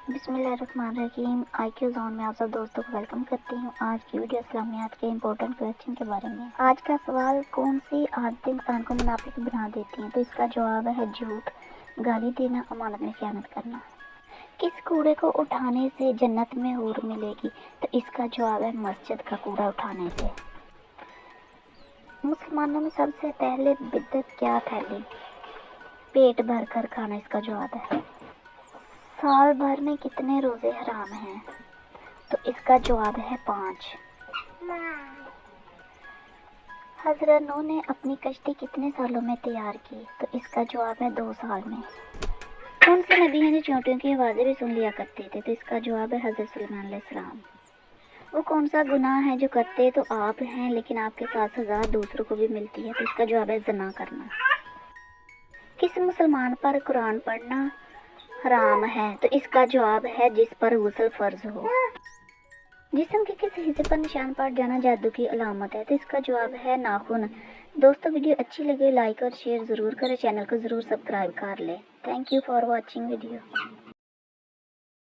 बिस्मिल्लाहिर्रहमानिर्रहीम। IQ zone में आप सब दोस्तों को वेलकम करती हूँ। आज की वीडियो इस्लामियात के इम्पोर्टेंट क्वेश्चन के बारे में। आज का सवाल, कौन सी आदतें इंसान को मुनाफिक बना देती हैं? तो इसका जवाब है झूठ, गाली देना, अमानत में खयानत करना। किस कूड़े को उठाने से जन्नत में हूर मिलेगी? तो इसका जवाब है मस्जिद का कूड़ा उठाने से। मुसलमानों में सबसे पहले बिदअत क्या फैली? पेट भर कर खाना, इसका जवाब है। साल भर में कितने रोजे हराम हैं? तो इसका जवाब है 5। हज़रत नूह ने अपनी कश्ती कितने सालों में तैयार की? तो इसका जवाब है 2 साल में। कौन से नबी हैं जो चोंटियों की आवाज़ें भी सुन लिया करते थे? तो इसका जवाब है हज़रत सुलेमान अलैहिस्सलाम। वो कौन सा गुनाह है जो करते तो आप हैं लेकिन आपके साथ सज़ा दूसरों को भी मिलती है? तो इसका जवाब है ज़ना करना। किस मुसलमान पर कुरान पढ़ना हराम है? तो इसका जवाब है जिस पर गुस्ल फर्ज हो। जिस्म के किस हिस्से पर निशान पड़ जाना जादू की अलामत है? तो इसका जवाब है नाखून। दोस्तों, वीडियो अच्छी लगे लाइक और शेयर ज़रूर करें, चैनल को ज़रूर सब्सक्राइब कर लें। Thank you for watching video.